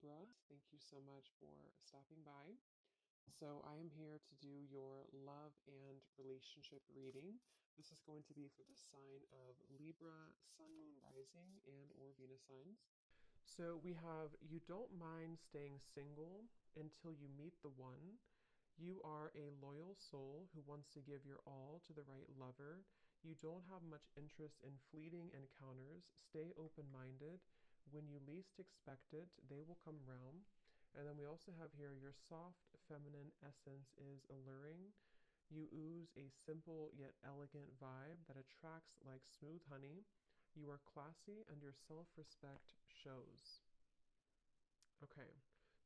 Libra. Thank you so much for stopping by. So, I am here to do your love and relationship reading. This is going to be for the sign of Libra, Sun, Moon, Rising, and or Venus signs. So, we have you don't mind staying single until you meet the one. You are a loyal soul who wants to give your all to the right lover. You don't have much interest in fleeting encounters. Stay open minded. When you least expect it, they will come round. And then we also have here your soft feminine essence is alluring. You ooze a simple yet elegant vibe that attracts like smooth honey. You are classy and your self respect shows. Okay,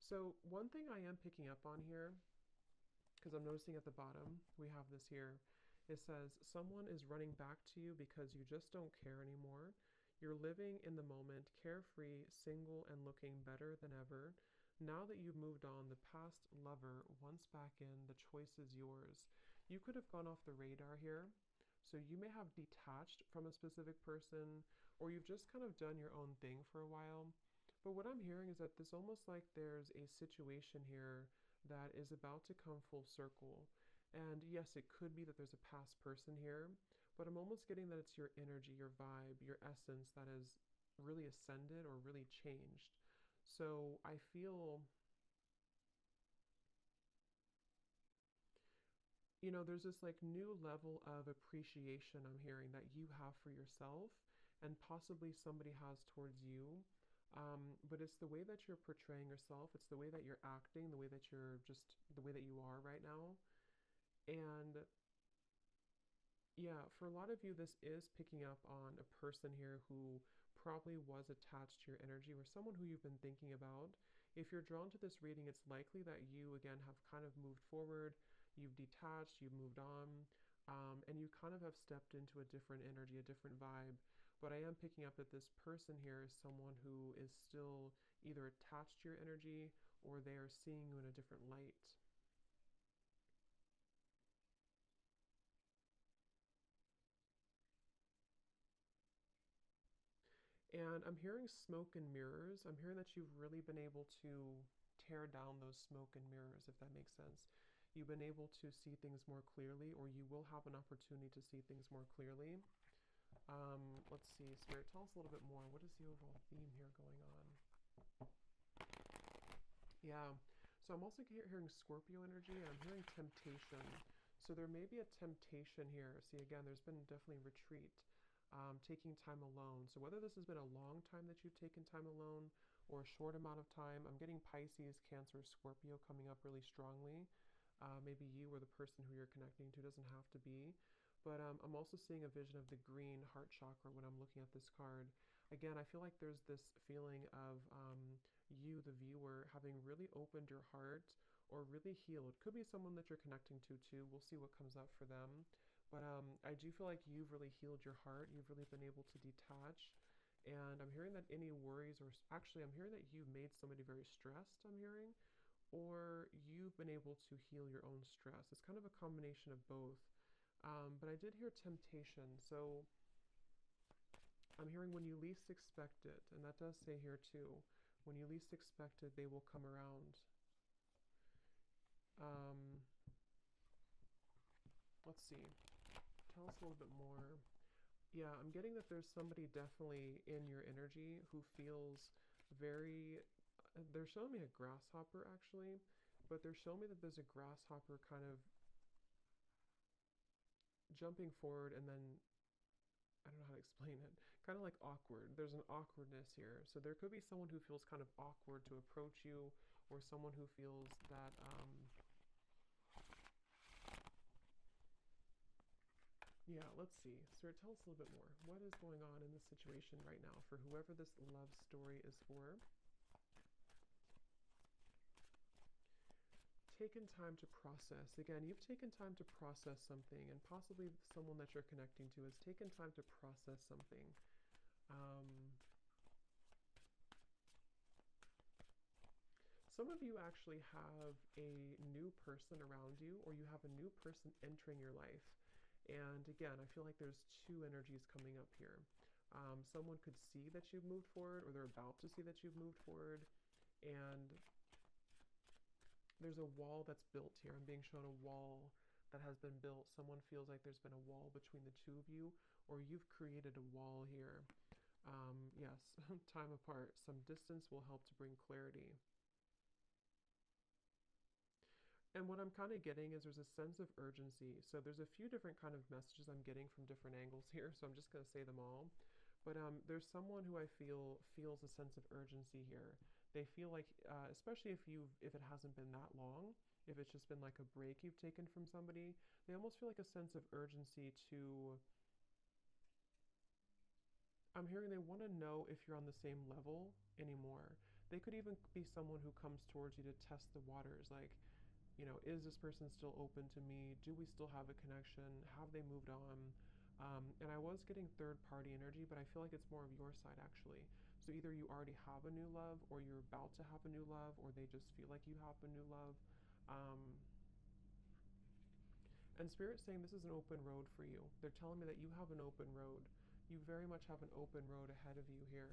so one thing I am picking up on here, because I'm noticing at the bottom, we have this here. It says, someone is running back to you because you just don't care anymore. You're living in the moment, carefree, single, and looking better than ever. Now that you've moved on, the past lover, once back in, the choice is yours. You could have gone off the radar here. So you may have detached from a specific person, or you've just kind of done your own thing for a while. But what I'm hearing is that there's almost like there's a situation here that is about to come full circle. And yes, it could be that there's a past person here, but I'm almost getting that it's your energy, your vibe, your essence that has really ascended or really changed. So I feel, there's this like new level of appreciation I'm hearing that you have for yourself and possibly somebody has towards you. But it's the way that you're portraying yourself, it's the way that you're acting, the way that you're just the way that you are right now. And yeah, for a lot of you, this is picking up on a person here who probably was attached to your energy or someone who you've been thinking about. If you're drawn to this reading, it's likely that you, again, have kind of moved forward, you've detached, you've moved on, and you kind of have stepped into a different energy, a different vibe. But I am picking up that this person here is someone who is still either attached to your energy or they are seeing you in a different light. And I'm hearing smoke and mirrors. I'm hearing that you've really been able to tear down those smoke and mirrors, if that makes sense. You've been able to see things more clearly, or you will have an opportunity to see things more clearly. Let's see, Spirit, tell us a little bit more. What is the overall theme here going on? Yeah, so I'm also hearing Scorpio energy. I'm hearing temptation. So there may be a temptation here. See, again, there's been definitely retreat, taking time alone. So whether this has been a long time that you've taken time alone or a short amount of time, I'm getting Pisces, Cancer, Scorpio coming up really strongly. Maybe you or the person who you're connecting to, doesn't have to be. But I'm also seeing a vision of the green heart chakra when I'm looking at this card. Again, I feel like there's this feeling of you, the viewer, having really opened your heart or really healed. Could be someone that you're connecting to too. We'll see what comes up for them. But I do feel like you've really healed your heart. You've really been able to detach. And I'm hearing that any worries, or actually, I'm hearing that you've made somebody very stressed, I'm hearing, or you've been able to heal your own stress. It's kind of a combination of both. But I did hear temptation. So I'm hearing when you least expect it. And that does say here too, when you least expect it, they will come around. Um, let's see. Tell us a little bit more. Yeah, I'm getting that there's somebody definitely in your energy who feels very. They're showing me a grasshopper actually, but they're showing me that there's a grasshopper kind of jumping forward and then I don't know how to explain it. Kind of like awkward. There's an awkwardness here. So there could be someone who feels kind of awkward to approach you, or someone who feels that. Yeah, let's see. Spirit, tell us a little bit more. What is going on in this situation right now for whoever this love story is for? Taken time to process. Again, you've taken time to process something, and possibly someone that you're connecting to has taken time to process something. Some of you actually have a new person around you, or you have a new person entering your life. And again, I feel like there's two energies coming up here. Someone could see that you've moved forward, or they're about to see that you've moved forward. And there's a wall that's built here. I'm being shown a wall that has been built. Someone feels like there's been a wall between the two of you, or you've created a wall here. Yes, time apart. Some distance will help to bring clarity. And what I'm kind of getting is there's a sense of urgency. So there's a few different kind of messages I'm getting from different angles here. So I'm just going to say them all. But there's someone who I feel feels a sense of urgency here. They feel like, especially if it hasn't been that long, if it's just been like a break you've taken from somebody, they almost feel like a sense of urgency to. I'm hearing they want to know if you're on the same level anymore. They could even be someone who comes towards you to test the waters, like, is this person still open to me? Do we still have a connection? Have they moved on? And I was getting third party energy, but I feel like it's more of your side actually. So either you already have a new love, or you're about to have a new love, or they just feel like you have a new love. Um, and Spirit's saying this is an open road for you. They're telling me that you have an open road. You very much have an open road ahead of you here,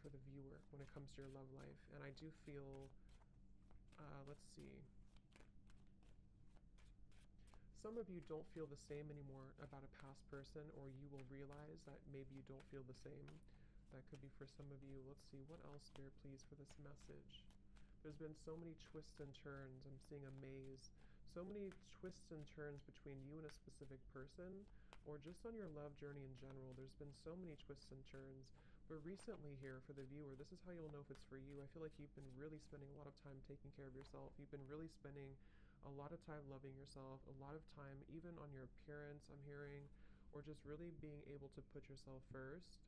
for the viewer when it comes to your love life. And I do feel, let's see. Some of you don't feel the same anymore about a past person, or you will realize that maybe you don't feel the same. That could be for some of you. Let's see, what else, Spirit, please, for this message? There's been so many twists and turns. I'm seeing a maze. So many twists and turns between you and a specific person, or just on your love journey in general. There's been so many twists and turns. But recently, here, for the viewer, this is how you'll know if it's for you. I feel like you've been really spending a lot of time taking care of yourself. You've been really spending a lot of time loving yourself, a lot of time even on your appearance, I'm hearing, or just really being able to put yourself first.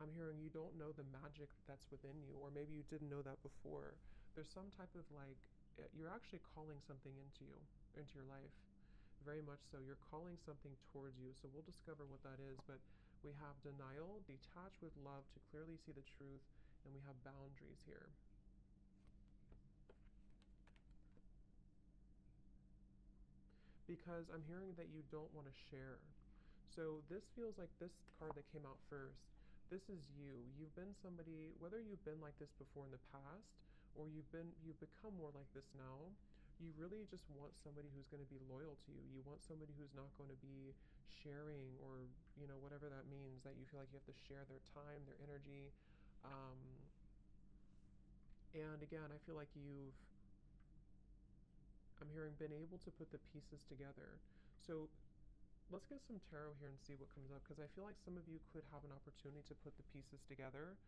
I'm hearing you don't know the magic that's within you, or maybe you didn't know that before. There's some type of like, you're actually calling something into you, into your life. Very much so. You're calling something towards you. So we'll discover what that is. But we have denial, detach with love to clearly see the truth, and we have boundaries here. Because I'm hearing that you don't want to share. So this feels like this card that came out first. This is you. You've been somebody, whether you've been like this before in the past, or you've become more like this now. You really just want somebody who's going to be loyal to you. You want somebody who's not going to be sharing, or whatever that means, that you feel like you have to share their time, their energy. Um, and again, I feel like I'm hearing, been able to put the pieces together. So let's get some tarot here and see what comes up, because I feel like some of you could have an opportunity to put the pieces together,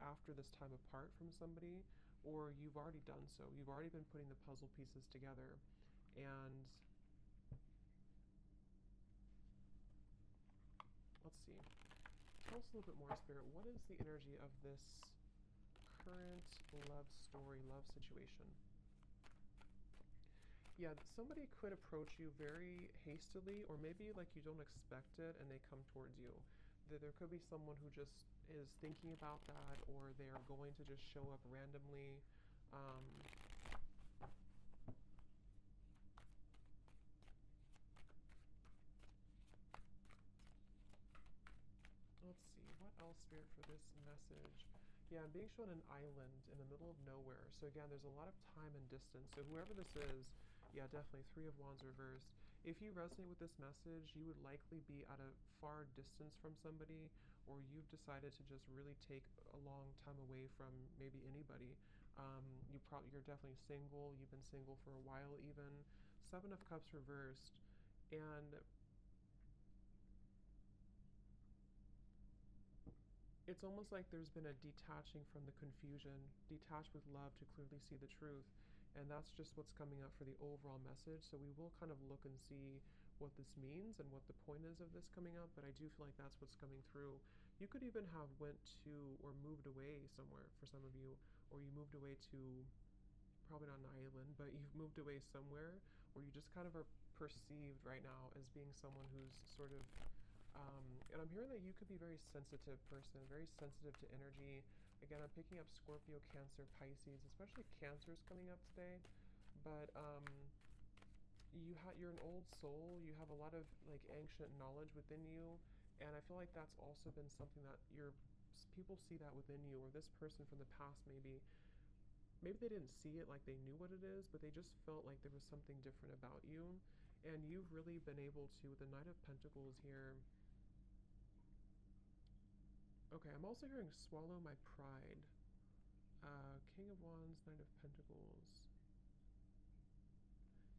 after this time apart from somebody, or you've already done so. You've already been putting the puzzle pieces together. And let's see. Tell us a little bit more, Spirit. What is the energy of this current love story, love situation? Yeah, somebody could approach you very hastily, or maybe like you don't expect it and they come towards you. There could be someone who just is thinking about that, or they are going to just show up randomly. Um, let's see, what else, Spirit, for this message? Yeah, I'm being shown an island in the middle of nowhere. So again, there's a lot of time and distance. So whoever this is, yeah, definitely Three of Wands reversed. If you resonate with this message, you would likely be at a far distance from somebody, or you've decided to just really take a long time away from maybe anybody. You're definitely single. You've been single for a while even. Seven of Cups reversed. And it's almost like there's been a detaching from the confusion, detached with love to clearly see the truth. And that's just what's coming up for the overall message. So we will kind of look and see what this means and what the point is of this coming up, but I do feel like that's what's coming through. You could even have went to or moved away somewhere for some of you, or you moved away to, probably not an island, but you've moved away somewhere where you just kind of are perceived right now as being someone who's sort of, and I'm hearing that you could be a very sensitive person, very sensitive to energy. Again, I'm picking up Scorpio, Cancer, Pisces, especially Cancer is coming up today. But you're an old soul. You have a lot of like ancient knowledge within you, and I feel like that's also been something that people see that within you, or this person from the past maybe they didn't see it like they knew what it is, but they just felt like there was something different about you. And you've really been able to, with the Knight of Pentacles here. Okay, I'm also hearing swallow my pride. King of Wands, Knight of Pentacles.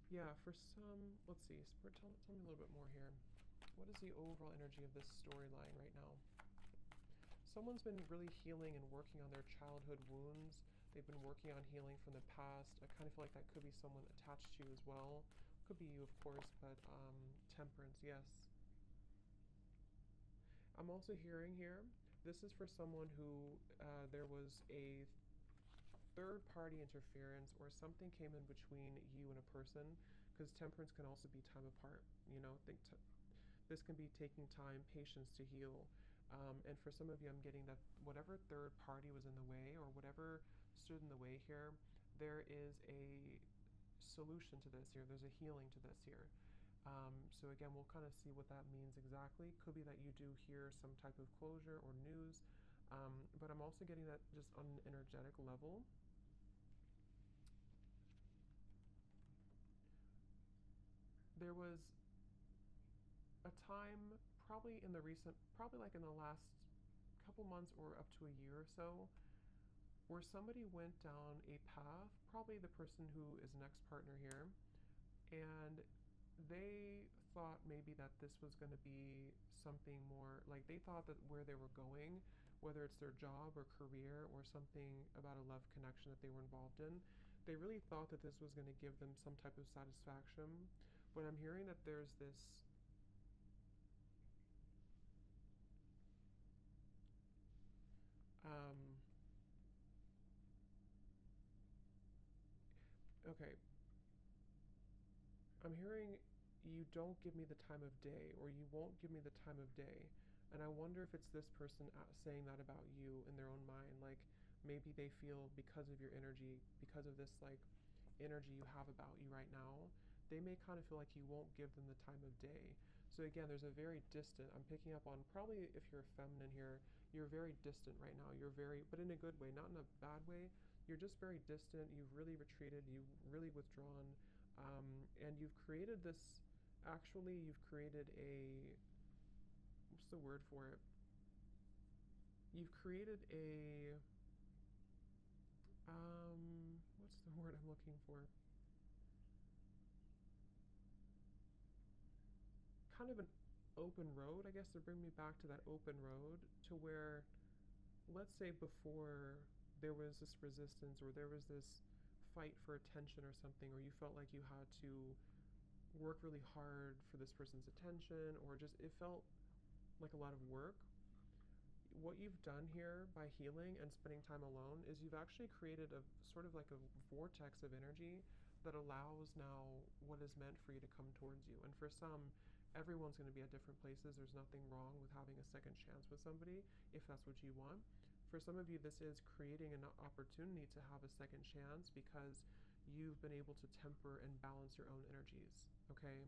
Yeah, for some, let's see, Spirit, tell me a little bit more here. What is the overall energy of this storyline right now? Someone's been really healing and working on their childhood wounds. They've been working on healing from the past. I kind of feel like that could be someone attached to you as well. Could be you, of course, but Temperance, yes. I'm also hearing here, this is for someone who there was a third party interference or something came in between you and a person, because Temperance can also be time apart. You know, this can be taking time, patience to heal. And for some of you, I'm getting that whatever third party was in the way or whatever stood in the way here, there is a solution to this here. There's a healing to this here. So again, we'll kind of see what that means exactly. Could be that you do hear some type of closure or news, but I'm also getting that just on an energetic level. There was a time probably in the recent, probably like in the last couple months or up to a year or so, where somebody went down a path, probably the person who is an ex-partner here, and they thought maybe that this was going to be something more, like they thought that where they were going, whether it's their job or career or something about a love connection that they were involved in, they really thought that this was going to give them some type of satisfaction. But I'm hearing that there's this um, okay, I'm hearing you don't give me the time of day, or you won't give me the time of day. And I wonder if it's this person saying that about you in their own mind. Like maybe they feel because of your energy, because of this like energy you have about you right now, they may kind of feel like you won't give them the time of day. So again, there's a very distant, I'm picking up on probably if you're feminine here, you're very distant right now. You're very, but in a good way, not in a bad way. You're just very distant. You've really retreated. You've really withdrawn. And you've created this, actually, you've created a, what's the word for it? You've created a, what's the word I'm looking for? Kind of an open road, I guess, to bring me back to that open road to where, let's say before there was this resistance or there was this fight for attention or something, or you felt like you had to work really hard for this person's attention, or just it felt like a lot of work. What you've done here by healing and spending time alone is you've actually created a sort of like a vortex of energy that allows now what is meant for you to come towards you. And for some, everyone's going to be at different places. There's nothing wrong with having a second chance with somebody if that's what you want. For some of you, this is creating an opportunity to have a second chance because you've been able to temper and balance your own energies, okay?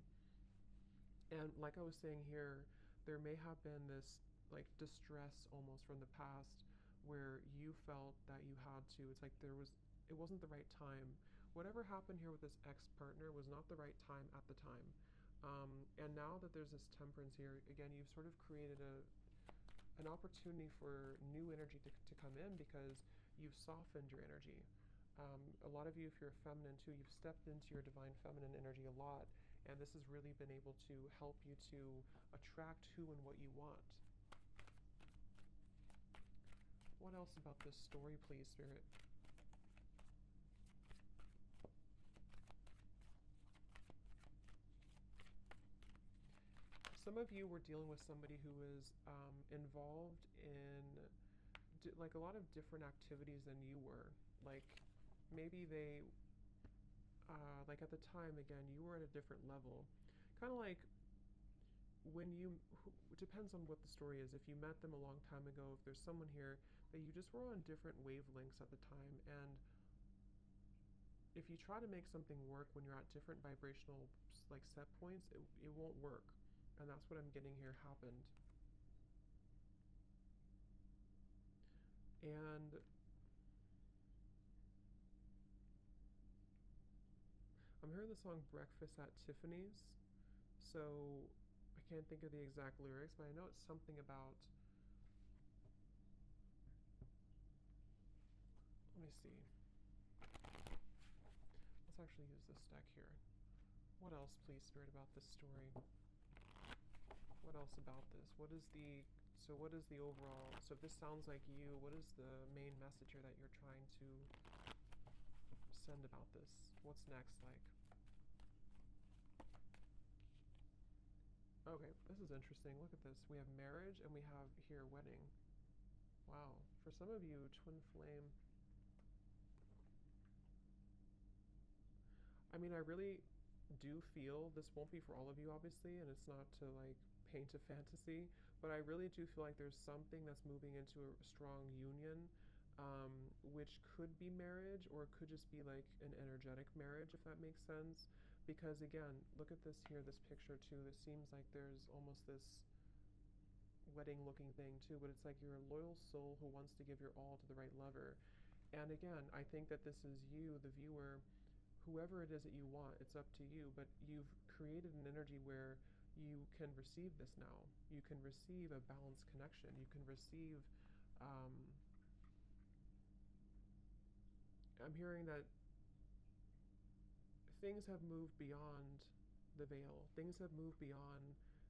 And like I was saying here, there may have been this like distress almost from the past where you felt that you had to, it's like it wasn't the right time. Whatever happened here with this ex-partner was not the right time at the time. And now that there's this temperance here, again, you've sort of created an opportunity for new energy to come in because you've softened your energy. A lot of you, if you're feminine too, you've stepped into your divine feminine energy a lot, and this has really been able to help you to attract who and what you want. What else about this story, please, Spirit? Some of you were dealing with somebody who was involved in like a lot of different activities than you were. Like maybe they like at the time, again, you were at a different level. Kind of like when it depends on what the story is. If you met them a long time ago, if there's someone here that you just were on different wavelengths at the time, and if you try to make something work when you're at different vibrational like set points, it won't work. And that's what I'm getting here happened. And I'm hearing the song Breakfast at Tiffany's. So I can't think of the exact lyrics, but I know it's something about. Let me see. Let's actually use this deck here. What else, please, Spirit, about this story? What else about this? What is the overall? So if this sounds like you, what is the main message here that you're trying to send about this? What's next like? Okay, this is interesting. Look at this. We have marriage and we have here wedding. Wow. For some of you, twin flame. I mean, I really do feel this won't be for all of you, obviously, and it's not to like paint a fantasy, but I really do feel like there's something that's moving into a strong union, which could be marriage or it could just be like an energetic marriage, if that makes sense. Because again, look at this here, this picture too. It seems like there's almost this wedding looking thing too, but it's like you're a loyal soul who wants to give your all to the right lover. And again, I think that this is you, the viewer, whoever it is that you want, it's up to you, but you've created an energy where you can receive this now. You can receive a balanced connection. You can receive, um, I'm hearing that things have moved beyond the veil. Things have moved beyond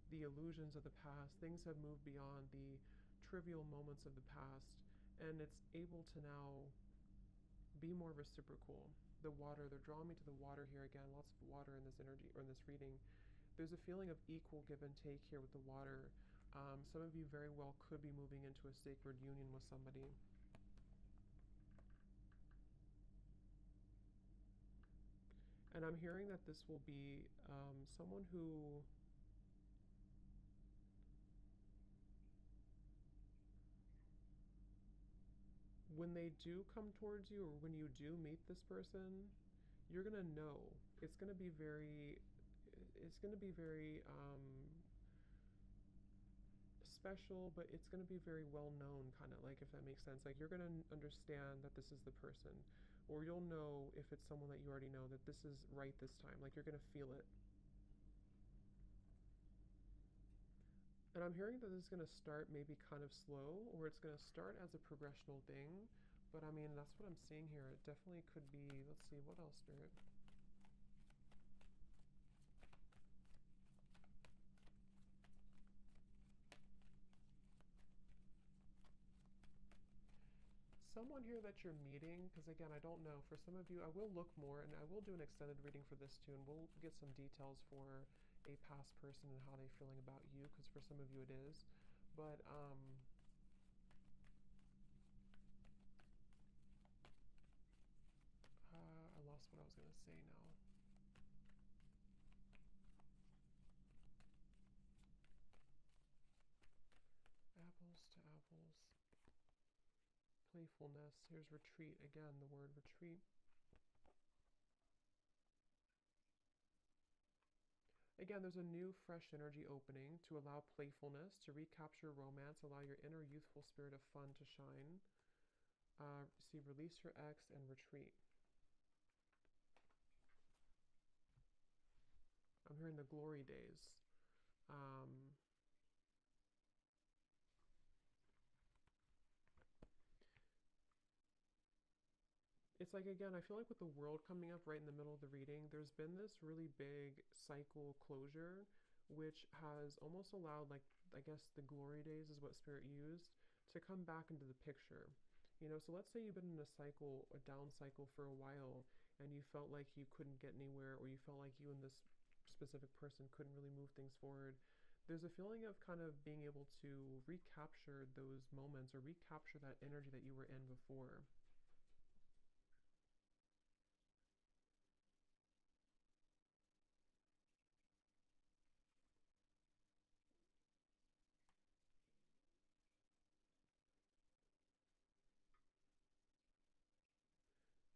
the illusions of the past. Things have moved beyond the trivial moments of the past. And it's able to now be more reciprocal. The water, they're drawing me to the water here again. Lots of water in this energy or in this reading. There's a feeling of equal give and take here with the water. Some of you very well could be moving into a sacred union with somebody. And I'm hearing that this will be someone who, when they do come towards you or when you do meet this person, you're going to know. It's going to be very, it's going to be very special, but it's going to be very well known, kind of like, if that makes sense. Like, you're going to understand that this is the person, or you'll know if it's someone that you already know that this is right this time. Like, you're going to feel it. And I'm hearing that this is going to start maybe kind of slow, or it's going to start as a progressional thing. But I mean, that's what I'm seeing here. It definitely could be. Let's see, what else, Spirit? Someone here that you're meeting, because again, I don't know. For some of you, I will look more and I will do an extended reading for this too, and we'll get some details for a past person and how they're feeling about you, because for some of you it is. But I lost what I was going to say now. Apples to apples. Playfulness. Here's retreat. Again, the word retreat. Again, there's a new, fresh energy opening to allow playfulness, to recapture romance, allow your inner youthful spirit of fun to shine. See, release your ex and retreat. I'm hearing the glory days. Um, it's like, again, I feel like with the world coming up right in the middle of the reading, there's been this really big cycle closure, which has almost allowed, like, I guess the glory days is what Spirit used, to come back into the picture. You know, so let's say you've been in a cycle, a down cycle for a while, and you felt like you couldn't get anywhere, or you felt like you and this specific person couldn't really move things forward. There's a feeling of kind of being able to recapture those moments or recapture that energy that you were in before.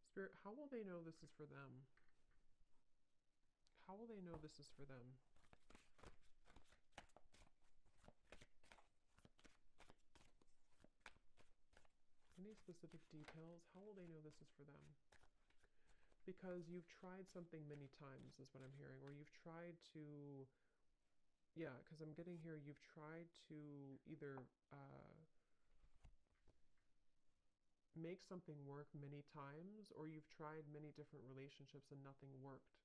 Spirit, how will they know this is for them? How will they know this is for them? Any specific details? How will they know this is for them? Because you've tried something many times, is what I'm hearing, or you've tried to, yeah, because I'm getting here, you've tried to either make something work many times, or you've tried many different relationships and nothing worked.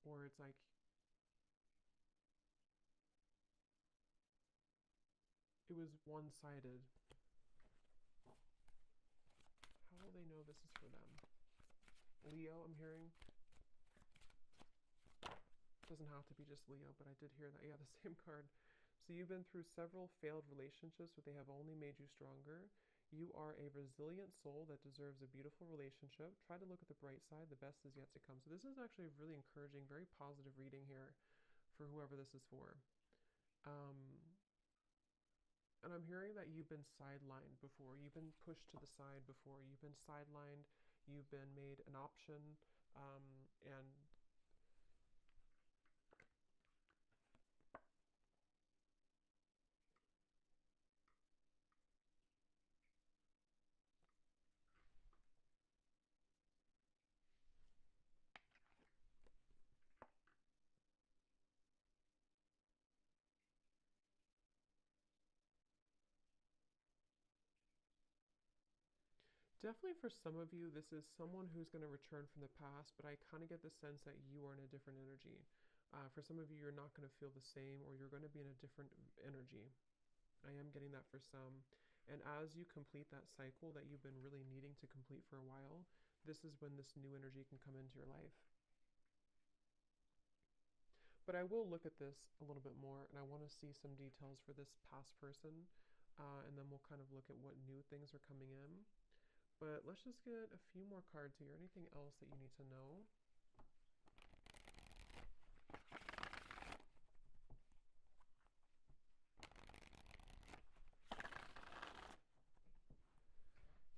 Or it's like it was one-sided. How will they know this is for them? Leo, I'm hearing. Doesn't have to be just Leo, but I did hear that. Yeah, the same card. So you've been through several failed relationships, but they have only made you stronger. You are a resilient soul that deserves a beautiful relationship. Try to look at the bright side. The best is yet to come. So this is actually a really encouraging, very positive reading here for whoever this is for. Um, and I'm hearing that you've been sidelined before. You've been pushed to the side before. You've been sidelined. You've been made an option. And definitely for some of you, this is someone who's going to return from the past, but I kind of get the sense that you are in a different energy. For some of you, you're not going to feel the same, or you're going to be in a different energy. I am getting that for some. And as you complete that cycle that you've been really needing to complete for a while, this is when this new energy can come into your life. But I will look at this a little bit more, and I want to see some details for this past person, and then we'll kind of look at what new things are coming in. But let's just get a few more cards here. Anything else that you need to know?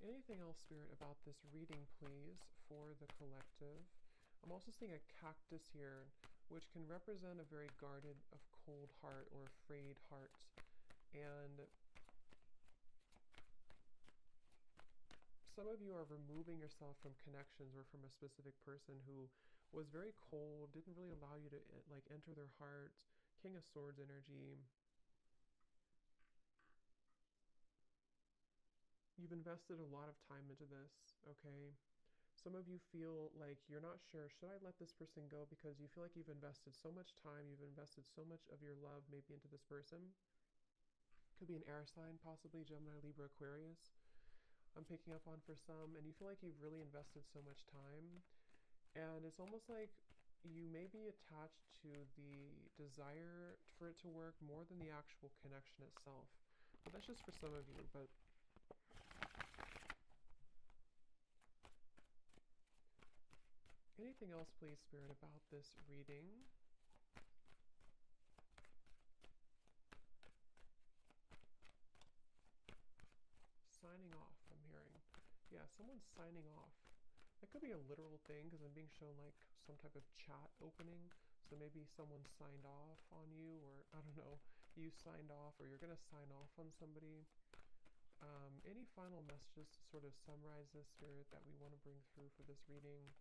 Anything else, Spirit, about this reading, please, for the collective? I'm also seeing a cactus here, which can represent a very guarded, of cold heart or afraid heart. And some of you are removing yourself from connections or from a specific person who was very cold, didn't really allow you to like enter their heart. King of Swords energy. You've invested a lot of time into this, okay? Some of you feel like you're not sure, should I let this person go, because you feel like you've invested so much time, you've invested so much of your love maybe into this person. Could be an air sign, possibly Gemini, Libra, Aquarius. I'm picking up on for some, and you feel like you've really invested so much time, and it's almost like you may be attached to the desire for it to work more than the actual connection itself. But that's just for some of you. But anything else, please, Spirit, about this reading? Signing off, I'm hearing. Yeah, someone's signing off. That could be a literal thing because I'm being shown like some type of chat opening. So maybe someone signed off on you, or I don't know, you signed off, or you're going to sign off on somebody. Any final messages to sort of summarize this, Spirit, that we want to bring through for this reading?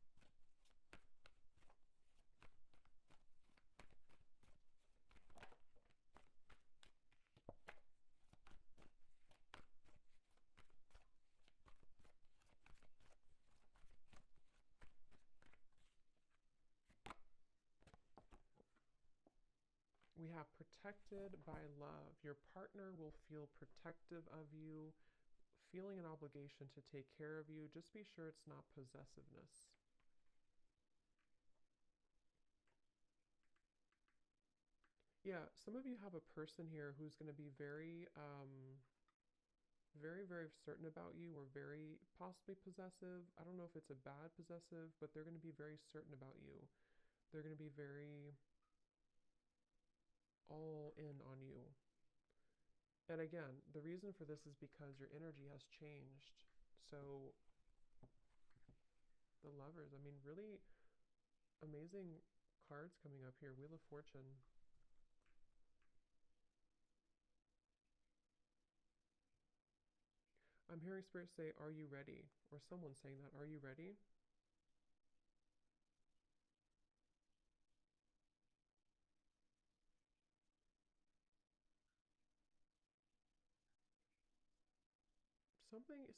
We have protected by love. Your partner will feel protective of you, feeling an obligation to take care of you. Just be sure it's not possessiveness. Yeah, some of you have a person here who's going to be very, very certain about you, or very possibly possessive. I don't know if it's a bad possessive, but they're going to be very certain about you. They're going to be very all in on you. And again, the reason for this is because your energy has changed. So the Lovers, I mean, really amazing cards coming up here. Wheel of Fortune. I'm hearing Spirit say, are you ready? Or someone saying that, are you ready?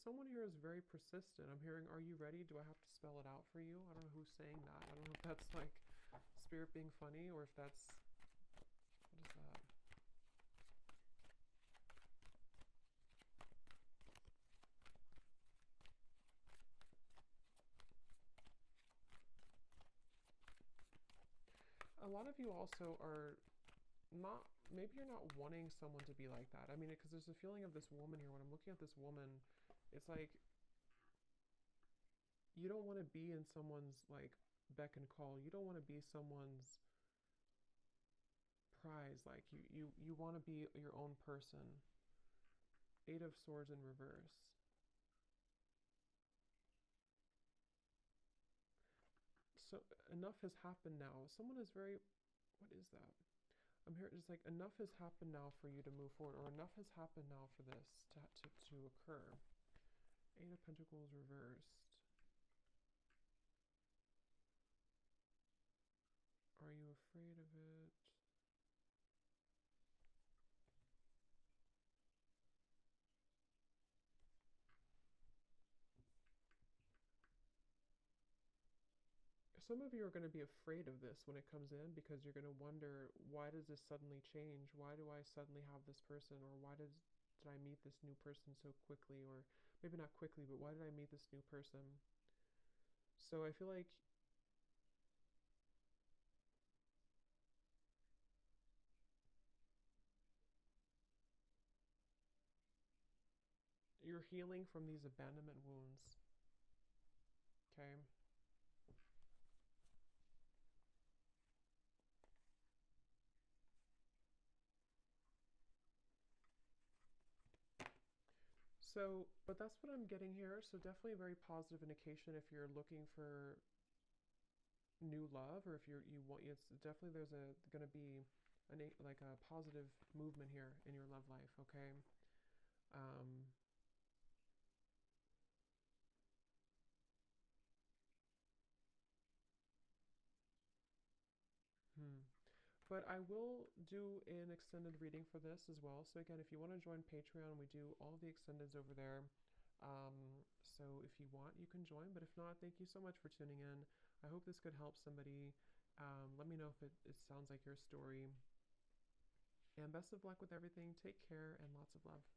Someone here is very persistent. I'm hearing, are you ready? Do I have to spell it out for you? I don't know who's saying that. I don't know if that's like Spirit being funny or if that's, what is that? A lot of you also are not, maybe you're not wanting someone to be like that. I mean, because there's a feeling of this woman here. When I'm looking at this woman, it's like you don't want to be in someone's like beck and call. You don't want to be someone's prize. Like you want to be your own person. Eight of Swords in reverse. So enough has happened now. Someone is very, what is that? I'm here, it's like enough has happened now for you to move forward, or enough has happened now for this to occur. Eight of Pentacles reversed. Are you afraid of it? Some of you are going to be afraid of this when it comes in because you're going to wonder, why does this suddenly change? Why do I suddenly have this person? Or did I meet this new person so quickly? Or maybe not quickly, but why did I meet this new person? So I feel like you're healing from these abandonment wounds. Okay. So, but that's what I'm getting here. So definitely a very positive indication if you're looking for new love, or if you want, it's definitely there's a going to be like a positive movement here in your love life. Okay. Um, hmm. But I will do an extended reading for this as well. So again, if you want to join Patreon, we do all the extendeds over there. So if you want, you can join. But if not, thank you so much for tuning in. I hope this could help somebody. Let me know if it sounds like your story. And best of luck with everything. Take care and lots of love.